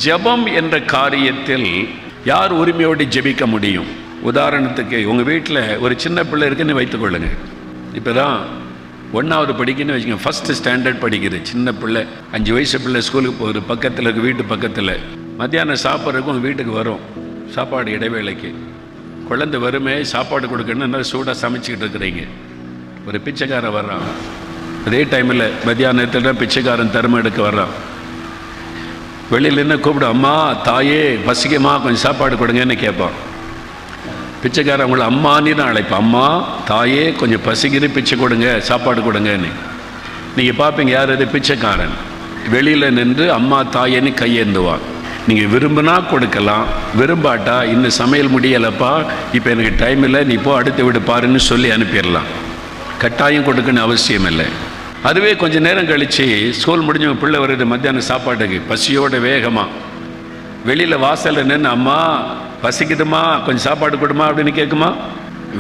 ஜெபம் என்ற காரியத்தில் யார் உரிமையோடு ஜெபிக்க முடியும்? உதாரணத்துக்கு உங்கள் வீட்டில் ஒரு சின்ன பிள்ளை இருக்குன்னு வைத்துக்கொள்ளுங்க. இப்போ தான் 1வது படிக்குன்னு வச்சுக்கோங்க, ஃபஸ்ட்டு ஸ்டாண்டர்ட் படிக்குது சின்ன பிள்ளை, 5 வயசு பிள்ளை ஸ்கூலுக்கு போகுது. பக்கத்தில் இருக்க வீட்டு பக்கத்தில் மத்தியானம் சாப்பிட்றதுக்கு உங்கள் வீட்டுக்கு வரும். சாப்பாடு இடைவேளைக்கு குழந்தை வருமே, சாப்பாடு கொடுக்கணும்னு நல்லா சூடாக சமைச்சிக்கிட்டு இருக்கிறீங்க. ஒரு பிச்சைக்காரன் வர்றான். அதே டைமில் மத்தியானத்தில் பிச்சைக்காரன் தருமம் எடுக்க வர்றான். வெளியில் என்ன கூப்பிடு, அம்மா தாயே பசிக்கமா கொஞ்சம் சாப்பாடு கொடுங்கன்னு கேட்பான். பிச்சைக்காரன் அவங்கள அம்மானி தான் அழைப்பான். அம்மா தாயே கொஞ்சம் பசிக்குது, பிச்சை கொடுங்க, சாப்பாடு கொடுங்கன்னு. நீங்கள் பார்ப்பீங்க யார் அது? பிச்சைக்காரன் வெளியில் நின்று அம்மா தாயேன்னு கையேந்துவான். நீங்கள் விரும்பினா கொடுக்கலாம், விரும்பாட்டா இன்னும் சமையல் முடியலைப்பா, இப்போ எனக்கு டைம் இல்லை, நீ போ அடுத்த வீடு பாருன்னு சொல்லி அனுப்பிடலாம். கட்டாயம் கொடுக்கணும்னு அவசியம் இல்லை. அதுவே கொஞ்சம் நேரம் கழித்து ஸ்கூல் முடிஞ்சவங்க பிள்ளை வருது மத்தியானம் சாப்பாட்டுக்கு பசியோட வேகமாக வெளியில் வாசலில் நின்று அம்மா பசிக்குதுமா கொஞ்சம் சாப்பாடு கொடுமா அப்படின்னு கேட்குமா?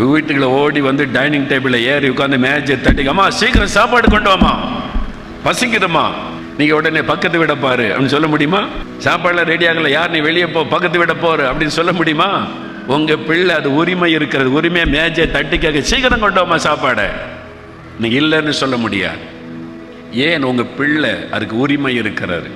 வீட்டுக்குள்ள ஓடி வந்து டைனிங் டேபிளில் ஏறி உட்காந்து மேஜை தட்டி, அம்மா சீக்கிரம் சாப்பாடு கொண்டு வாமா பசிக்குதுமா. நீங்கள் உடனே பக்கத்து விட பாரு அப்படின்னு சொல்ல முடியுமா? சாப்பாடுலாம் ரெடி ஆகலை, யார் நீ வெளியே போ பக்கத்து விட போற அப்படின்னு சொல்ல முடியுமா? உங்கள் பிள்ளை அது உரிமை இருக்கிறது, உரிமையை மேஜை தட்டி கேட்க சீக்கிரம் கொண்டு வாமா சாப்பாடை. நீ இல்லைன்னு சொல்ல முடியாது. ஏன்? உங்கள் பிள்ளை அதுக்கு உரிமை இருக்கிறது.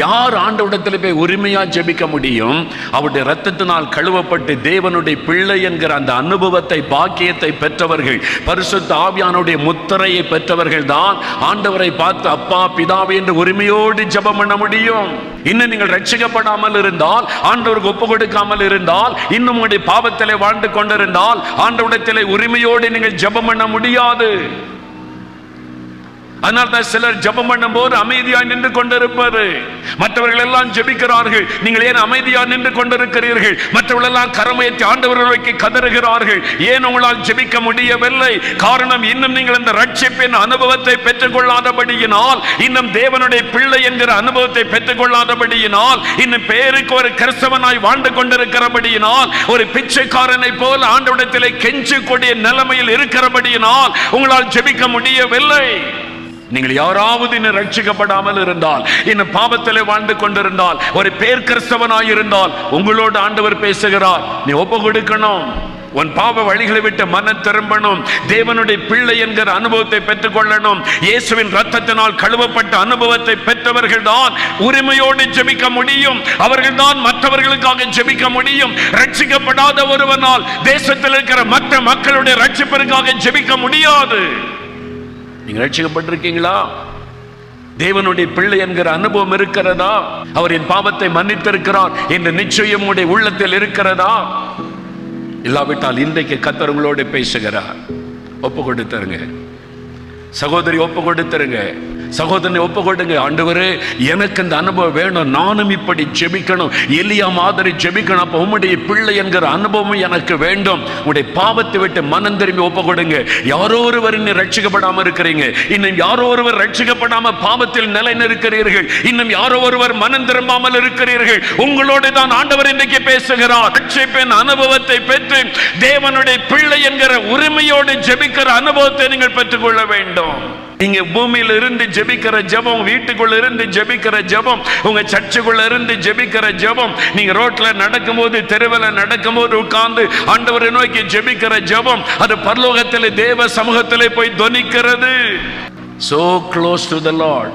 யார் ஆண்டவரிடத்தில் போய் உரிமையா ஜெபிக்க முடியும்? அவருடைய இரத்தத்தினால் கழுவப்பட்டு தேவனுடைய பிள்ளை என்கிற அந்த அனுபவத்தை பாக்கியத்தை பெற்றவர்கள், பரிசுத்த ஆவியானுடைய முத்திரையை பெற்றவர்கள் தான் ஆண்டவரை பார்த்து அப்பா பிதாவே என்று உரிமையோடு ஜெபம் பண்ண முடியும். இன்னும் நீங்கள் ரட்சிக்கப்படாமல் இருந்தால், ஆண்டவருக்கு ஒப்பு கொடுக்காமல் இருந்தால், இன்னும் உங்களுடைய பாவத்திலே வாழ்ந்து கொண்டிருந்தால் ஆண்டவரிடத்திலே உரிமையோடு நீங்கள் ஜெபம் பண்ண முடியாது. அதனால தான் சிலர் ஜெபம் பண்ணும் போது அமைதியாய் நின்று கொண்டிருப்பாரு. மற்றவர்கள் எல்லாம் ஜெபிக்கிறார்கள், நீங்கள் ஏன் அமைதியாக நின்று கொண்டிருக்கிறீர்கள்? மற்றவர்கள் எல்லாம் கரமையற்றி ஆண்டவரை நோக்கி கதறுகிறார்கள், ஏன் உங்களால் ஜெபிக்க முடியவில்லை? காரணம், இன்னும் நீங்கள் இந்த ரட்சிப்பின் அனுபவத்தை பெற்றுக் கொள்ளாதபடியினால், இன்னும் தேவனுடைய பிள்ளை என்கிற அனுபவத்தை பெற்றுக் கொள்ளாதபடியினால், இன்னும் பேருக்கு ஒரு கிறிஸ்தவனாய் வாழ்ந்து கொண்டிருக்கிறபடியினால், ஒரு பிச்சைக்காரனை போல ஆண்டவரிடத்திலே கெஞ்சக்கூடிய நிலைமையில் இருக்கிறபடியினால் உங்களால் ஜெபிக்க முடியவில்லை. நீங்கள் யாராவது இன்னும் ரட்சிக்கப்படாமல் இருந்தால், இன்னும் பாவத்திலே வாழ்ந்து கொண்டிருந்தால், ஒரு பேர் கிறிஸ்தவனாய் இருந்தால் உங்களோடு ஆண்டவர் பேசுகிறார். நீ ஒப்பு கொடுக்கணும், உன் பாவ வழிகளை விட்டு மனம் திரும்பணும், தேவனுடைய பிள்ளை என்கிற அனுபவத்தை பெற்றுக் கொள்ளணும். இயேசுவின் இரத்தத்தினால் கழுவப்பட்ட அனுபவத்தை பெற்றவர்கள் தான் உரிமையோடு ஜெபிக்க முடியும். அவர்கள் தான் மற்றவர்களுக்காக ஜெபிக்க முடியும். ரட்சிக்கப்படாத ஒருவனால் தேசத்தில் இருக்கிற மற்ற மக்களுடைய ரட்சிப்பிற்காக ஜெபிக்க முடியாது. நீங்க ரட்சிக்கப்பட்டிருக்கீங்களா? தேவனுடைய பிள்ளை என்கிற அனுபவம் இருக்கிறதா? அவர் என் பாவத்தை மன்னித்திருக்கிறார் என்ற நிச்சயம் உடைய உள்ளத்தில் இருக்கிறதா? இல்லாவிட்டால் இன்றைக்கு கர்த்தர் உங்களோடு பேசுகிறார். ஒப்பு கொடுத்துருங்க சகோதரி, ஒப்பு கொடுத்துருங்க சகோதரனை, ஒப்பு கொடுங்க. ஆண்டவரே எனக்கு இந்த அனுபவம் வேணும், நானும் இப்படி ஜெபிக்கணும், எலியா மாதிரி ஜெபிக்கணும், அப்போ உம்முடைய பிள்ளை என்கிற அனுபவம் எனக்கு வேண்டும். உங்களுடைய பாவத்தை விட்டு மனம் திரும்பி ஒப்பு கொடுங்க. யாரோ ஒருவர் இன்னும் ரட்சிக்கப்படாமல் இருக்கிறீங்க, இன்னும் யாரோ ஒருவர் ரட்சிக்கப்படாமல் பாவத்தில் நிலை நிற்கிறீர்கள், இன்னும் யாரோ ஒருவர் மனம் திரும்பாமல் இருக்கிறீர்கள். உங்களோடு தான் ஆண்டவர் இன்றைக்கு பேசுகிறார். ரட்சிப்பின் அனுபவத்தை பெற்று தேவனுடைய பிள்ளை என்கிற உரிமையோடு ஜெபிக்கிற அனுபவத்தை நீங்கள் பெற்றுக்கொள்ள வேண்டும். நீங்க பூமியில இருந்து ஜெபிக்கிற ஜெபம், வீட்டுக்குள்ள இருந்து ஜெபிக்கிற ஜெபம், உங்க சர்ச்சுக்குள்ள இருந்து ஜெபிக்கிற ஜெபம், நீங்க ரோட்ல நடக்கும்போது, தெருவில் நடக்கும்போது உட்கார்ந்து ஆண்டவரை நோக்கி ஜெபிக்கிற ஜெபம், அது பரலோகத்திலே தேவ சமூகத்திலே போய் தொனிக்கிறது. So close to the Lord.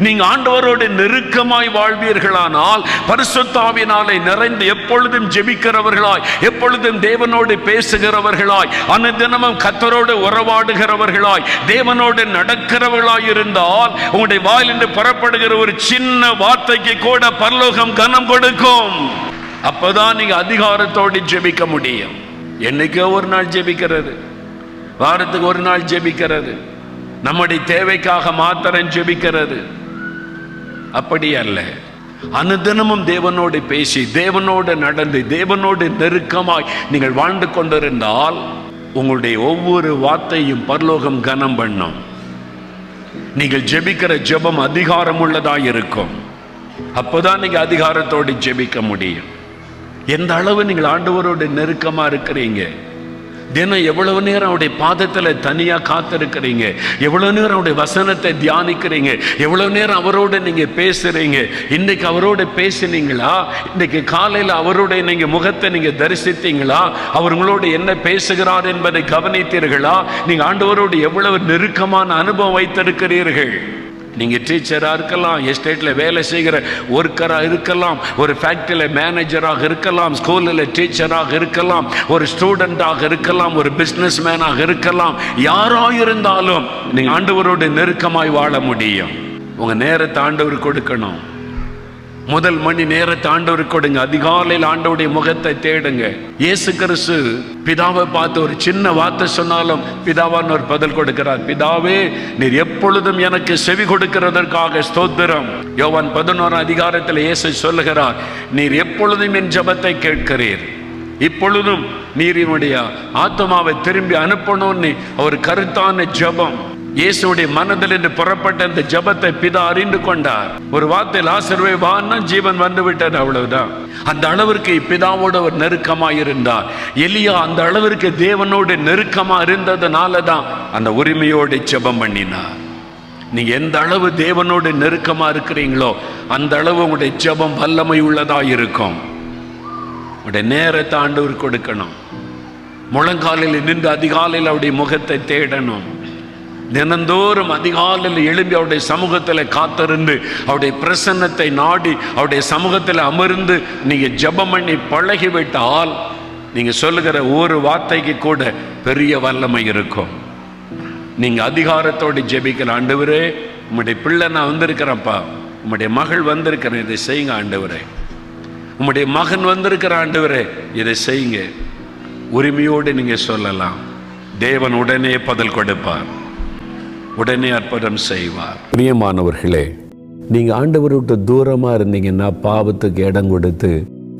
நீங்க ஆண்டவரோடு நெருக்கமாய் வாழ்வீர்களானால், பரிசுத்த ஆவியினாலே நிறைந்து எப்பொழுதும் ஜெபிக்கிறவர்களாய், எப்பொழுதும் தேவனோடு பேசுகிறவர்களாய், அனுதினமும் கர்த்தரோடு உறவாடுகிறவர்களாய், தேவனோடு நடக்கிறவர்களாய் இருந்தால், உங்களுடைய வாயிலிருந்து புறப்படுகிற ஒரு சின்ன வார்த்தைக்கு கூட பரலோகம் கனம் கொடுக்கும். அப்பதான் நீங்க அதிகாரத்தோடு ஜெபிக்க முடியும். என்னைக்கோ ஒரு நாள் ஜெபிக்கிறது, வாரத்துக்கு ஒரு நாள் ஜெபிக்கிறது, நம்முடைய தேவைக்காக மாத்திரம் ஜெபிக்கிறது அப்படி அல்ல. அனுதினமும் தேவனோடு பேசி, தேவனோடு நடந்து, தேவனோடு நெருக்கமாய் நீங்கள் வாழ்ந்து கொண்டிருந்தால் உங்களுடைய ஒவ்வொரு வார்த்தையும் பரலோகம் கனம் பண்ணும். நீங்கள் ஜெபிக்கிற ஜெபம் அதிகாரம் உள்ளதாக இருக்கும். அப்போதான் நீங்க அதிகாரத்தோடு ஜெபிக்க முடியும். எந்த அளவு நீங்கள் ஆண்டவரோடு நெருக்கமா இருக்கிறீங்க, தினம் எவ்வளவு நேரம் அவருடைய பாதத்தில் தனியாக காத்திருக்கிறீங்க? எவ்வளவு நேரம் அவருடைய வசனத்தை தியானிக்கிறீங்க? எவ்வளவு நேரம் அவரோட நீங்க பேசுறீங்க? இன்னைக்கு அவரோட பேசினீங்களா? இன்னைக்கு காலையில் அவருடைய நீங்க முகத்தை நீங்க தரிசித்தீங்களா? அவர் உங்களோட என்ன பேசுகிறார் என்பதை கவனித்தீர்களா? நீங்க ஆண்டவரோடு எவ்வளவு நெருக்கமான அனுபவம் வைத்திருக்கிறீர்கள்? நீங்க டீச்சரா இருக்கலாம், எஸ்டேட்ல வேலை செய்கிற ஒர்க்கரா இருக்கலாம், ஒரு ஃபேக்டரியில மேனேஜராக இருக்கலாம், ஸ்கூல்ல டீச்சராக இருக்கலாம், ஒரு ஸ்டூடெண்டாக இருக்கலாம், ஒரு பிசினஸ் மேனாக இருக்கலாம். யாரா இருந்தாலும் நீங்க ஆண்டவரோடு நெருக்கமாய் வாழ முடியும். உங்க நேரத்தை ஆண்டவர் கொடுக்கணும். முதல் மணி நேரத்தை ஆண்டவருக்கு கொடுங்க. அதிகாலையில் ஆண்டவருடைய முகத்தை தேடுங்க. இயேசு கிறிஸ்து பிதாவை பார்த்து ஒரு சின்ன வார்த்தை சொன்னாலும் பிதாவான்னு ஒரு பதில் கொடுக்கிறார். பிதாவே, நீர் எப்பொழுதும் எனக்கு செவி கொடுக்கிறதற்காக ஸ்தோத்திரம். யோவான் 11 அதிகாரத்தில் இயேசு சொல்லுகிறார், நீர் எப்பொழுதும் என் ஜெபத்தை கேட்கிறீர். இப்பொழுதும் நீர் என்னுடைய ஆத்மாவை திரும்பி அனுப்பணும்னு ஒரு கருத்தான ஜெபம் இயேசுடைய மனதில் என்று புறப்பட்ட அந்த ஜெபத்தை பிதா அறிந்து கொண்டார். ஒரு வார்த்தை லாசருவே வான்னா ஜீவன் வந்து விட்டது, அவ்வளவுதான். அந்த அளவிற்கு பிதாவோடு அவர் நெருக்கமாக இருந்தார். எலியா அந்த அளவிற்கு தேவனோடு நெருக்கமாக இருந்ததுனால தான் அந்த உரிமையோடு ஜெபம் பண்ணினார். நீங்க எந்த அளவு தேவனோடு நெருக்கமாக இருக்கிறீங்களோ அந்த அளவு உங்களுடைய ஜெபம் வல்லமை உள்ளதா இருக்கும். உங்களுடைய நேரத்தை ஆண்டவர் கொடுக்கணும். முழங்காலில் நின்று அதிகாலையில் அவருடைய முகத்தை தேடணும். தினந்தோறும் அதிகாலையில் எழும்பி அவருடைய சமூகத்தில் காத்திருந்து அவருடைய பிரசன்னத்தை நாடி அவருடைய சமூகத்தில் அமர்ந்து நீங்க ஜெபம் பண்ணி பழகிவிட்டால் நீங்க சொல்லுகிற ஒரு வார்த்தைக்கு கூட பெரிய வல்லமை இருக்கும். நீங்க அதிகாரத்தோடு ஜெபிக்கிற, ஆண்டவரே உம்முடைய பிள்ளை நான் வந்திருக்கிறேன்ப்பா, உம்முடைய மகள் வந்திருக்கிறேன், இதை செய்யுங்க ஆண்டவரே, உம்முடைய மகன் வந்திருக்கிற ஆண்டவரே இதை செய்யுங்க. உரிமையோடு நீங்க சொல்லலாம். தேவன் உடனே பதில் கொடுப்பார், உடனே அற்புதம் செய்வார். பிரியமானவர்களே, நீங்க ஆண்டவரை விட்டு தூரமா இருந்தீங்கன்னா பாவத்துக்கு இடம் கொடுத்து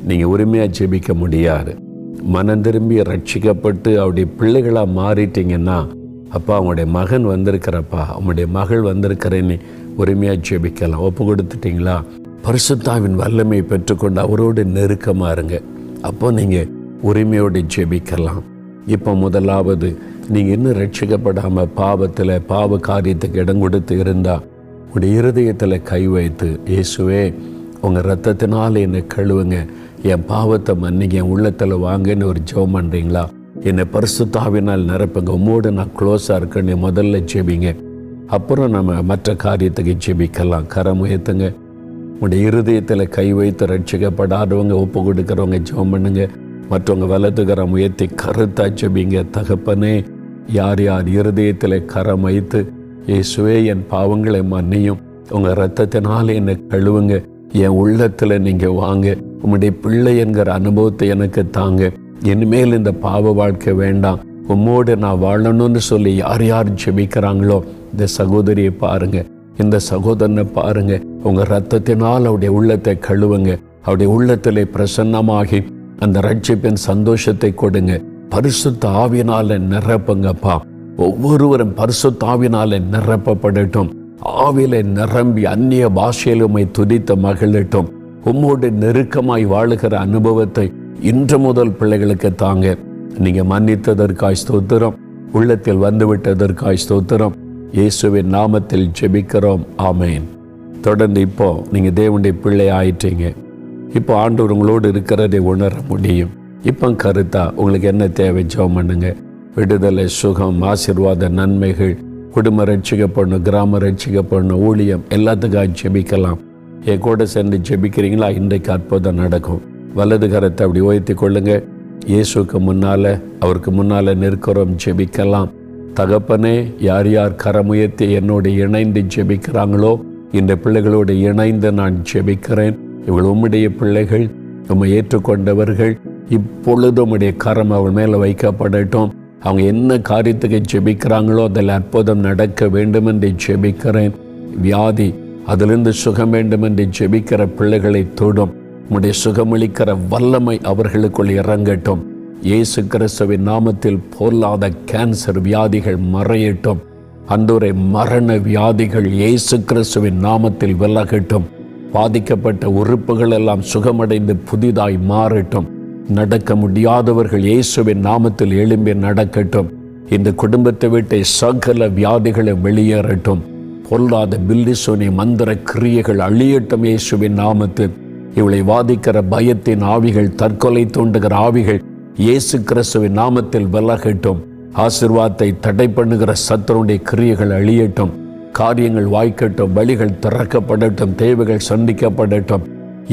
நீங்க உரிமையா ஜெபிக்க முடியாது. மனம் திரும்பி ரட்சிக்கப்பட்டு அவருடைய பிள்ளைகளா மாறிட்டீங்கன்னா, அப்பா உங்களுடைய மகன் வந்திருக்கிறப்பா, உங்களுடைய மகள் வந்திருக்கிறேன்னு உரிமையா ஜெபிக்கலாம். ஒப்பு கொடுத்துட்டீங்களா? பரிசுத்தாவின் வல்லமையை பெற்றுக்கொண்டு அவரோடு நெருக்கமா இருங்க. அப்போ நீங்க உரிமையோடு ஜெபிக்கலாம். இப்போ முதலாவது, நீங்கள் இன்னும் ரட்சிக்கப்படாமல் பாவத்தில் பாவ காரியத்துக்கு இடம் கொடுத்து இருந்தால் உங்களுடைய இருதயத்தில் கை வைத்து, இயேசுவே உங்கள் ரத்தத்தினால் என்னை கழுவுங்க, என் பாவத்தை மன்னிங்க, என் உள்ளத்தில் வாங்கன்னு ஒரு ஜெபம் பண்ணுறீங்களா? என்னை பரிசுத்தாவினால் நிரப்புங்க, உம்மோடு நான் க்ளோஸாக இருக்கேன்னு முதல்ல ஜெபிங்க. அப்புறம் நம்ம மற்ற காரியத்துக்கு ஜெபிக்கலாம். கரம் உயர்த்துங்க. உங்களுடைய இருதயத்தில் கை வைத்து ரட்சிக்கப்படாதவங்க, ஒப்பு கொடுக்குறவங்க ஜெபம் பண்ணுங்க. மற்றவங்க வலதுகரம் உயர்த்தி கருத்தா ஜெபிங்க. தகப்பனே, யார் யார் இருதயத்தில் கரம் வைத்து, இயேசுவே என் பாவங்களை மன்னியும், உங்கள் ரத்தத்தினால என்னை கழுவுங்க, என் உள்ளத்தில் நீங்கள் வாங்க, உம்முடைய பிள்ளை என்கிற அனுபவத்தை எனக்கு தாங்க, இனிமேல் இந்த பாவ வாழ்க்கை வேண்டாம், உம்மோடு நான் வாழணும்னு சொல்லி யார் யார் ஜெபிக்கிறாங்களோ இந்த சகோதரியை பாருங்க, இந்த சகோதரனை பாருங்க. உங்கள் ரத்தத்தினால் அவருடைய உள்ளத்தை கழுவுங்க. அவருடைய உள்ளத்திலே பிரசன்னமாகி அந்த ரட்சிப்பின் சந்தோஷத்தை கொடுங்க. பரிசுத்த ஆவியினால நிரப்புங்கப்பா. ஒவ்வொருவரும் பரிசுத்த ஆவியினால நிரப்பப்படட்டும். ஆவியில நிரம்பி அந்நிய பாஷையில் உம்மை துதித்து மகிழட்டும். உம்மோடு நெருக்கமாய் வாழுகிற அனுபவத்தை இன்று முதல் பிள்ளைகளுக்கு தாங்க. நீங்க மன்னித்ததற்காய் ஸ்தோத்திரம், உள்ளத்தில் வந்துவிட்டதற்காய் ஸ்தோத்திரம். இயேசுவின் நாமத்தில் ஜெபிக்கிறோம், ஆமேன். தொடர்ந்து இப்போ நீங்க தேவனுடைய பிள்ளை ஆயிட்டீங்க. இப்போ ஆண்டவர் உங்களோடு இருக்கிறதை உணர முடியும். இப்போ கருத்தா உங்களுக்கு என்ன தேவை ஜெபம் பண்ணுங்க. விடுதலை, சுகம், ஆசீர்வாத, நன்மைகள், குடும்ப ரட்சிக்கப்படணும், கிராம ரட்சிக்கப்படணும், ஊழியம் எல்லாத்துக்காக ஜெபிக்கலாம். என் கூட சேர்ந்து ஜெபிக்கிறீங்களா? இன்றைக்கு அற்புதம் நடக்கும். வலது கரத்தை அப்படி உயர்த்தி கொள்ளுங்க. இயேசுக்கு முன்னால, அவருக்கு முன்னால நிற்கிறோம், ஜெபிக்கலாம். தகப்பனே, யார் யார் கரமுயர்த்தி என்னோடு இணைந்து ஜெபிக்கிறாங்களோ இந்த பிள்ளைகளோடு இணைந்து நான் ஜெபிக்கிறேன். இவள் உம்முடைய பிள்ளைகள், உம்மை ஏற்றுக்கொண்டவர்கள். இப்பொழுது உம்முடைய கரம் அவள் மேலே வைக்கப்படட்டும். அவங்க என்ன காரியத்துக்கு ஜெபிக்கிறாங்களோ அதில் அற்புதம் நடக்க வேண்டும் என்று ஜெபிக்கிறேன். வியாதி, அதிலிருந்து சுகம் வேண்டும் என்று ஜெபிக்கிற பிள்ளைகளை தொடும். உம்முடைய சுகமளிக்கிற வல்லமை அவர்களுக்குள் இறங்கட்டும். இயேசு கிறிஸ்துவின் நாமத்தில் பொல்லாத கேன்சர் வியாதிகள் மறையட்டும். அன்றுவரை மரண வியாதிகள் இயேசு கிறிஸ்துவின் நாமத்தில் விலகட்டும். பாதிக்கப்பட்ட உறுப்புகள் எல்லாம் சுகமடைந்து புதிதாய் மாறட்டும். நடக்க முடியாதவர்கள் இயேசுவின் நாமத்தில் எழும்பி நடக்கட்டும். இந்த குடும்பத்தை விட்டு சகல வியாதிகளை வெளியேறட்டும். பொல்லாத பில்லிசோனி மந்திர கிரியைகள் அழியட்டும் இயேசுவின் நாமத்தில். இவளை வாதிக்கிற பயத்தின் ஆவிகள், தற்கொலை தூண்டுகிற ஆவிகள் இயேசு கிறிஸ்துவின் நாமத்தில் விலகட்டும். ஆசீர்வாதத்தை தடை பண்ணுகிற சத்துருடைய கிரியைகள் அழியட்டும். காரியங்கள் வாய்க்கட்டும், வழிகள் திறக்கப்படட்டும், தேவைகள் சந்திக்கப்படட்டும்.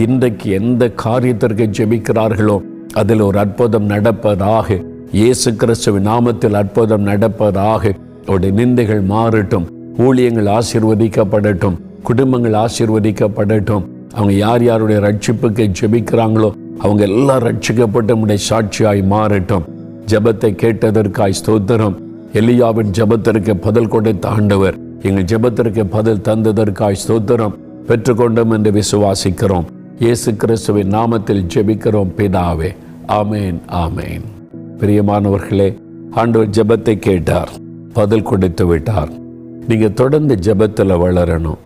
இன்றைக்கு எந்த காரியத்திற்கு ஜெபிக்கிறார்களோ அதில் ஒரு அற்புதம் நடப்பதாக. இயேசு கிறிஸ்துவின் நாமத்தில் அற்புதம் நடப்பதாக. அவருடைய நிந்தைகள் மாறட்டும், ஊழியங்கள் ஆசீர்வதிக்கப்படட்டும், குடும்பங்கள் ஆசீர்வதிக்கப்படட்டும். அவங்க யார் யாருடைய ரட்சிப்புக்கு ஜெபிக்கிறாங்களோ அவங்க எல்லாம் ரட்சிக்கப்பட்டு நம்முடைய சாட்சியாய் மாறட்டும். ஜெபத்தை கேட்டதற்காய் ஸ்தோத்திரம். எலியாவின் ஜெபத்திற்கு பதில் கொடுத்த ஆண்டவர் எங்கள் ஜெபத்திற்கு பதில் தந்ததற்காய் ஸ்தோத்திரம். பெற்றுக்கொண்டோம் என்று விசுவாசிக்கிறோம். இயேசு கிறிஸ்துவின் நாமத்தில் ஜெபிக்கிறோம் பிதாவே. ஆமேன், ஆமேன். பிரியமானவர்களே, ஆண்டவர் ஜெபத்தை கேட்டார், பதில் கொடுத்து விட்டார். நீங்க தொடர்ந்து ஜெபத்தில் வளரணும்.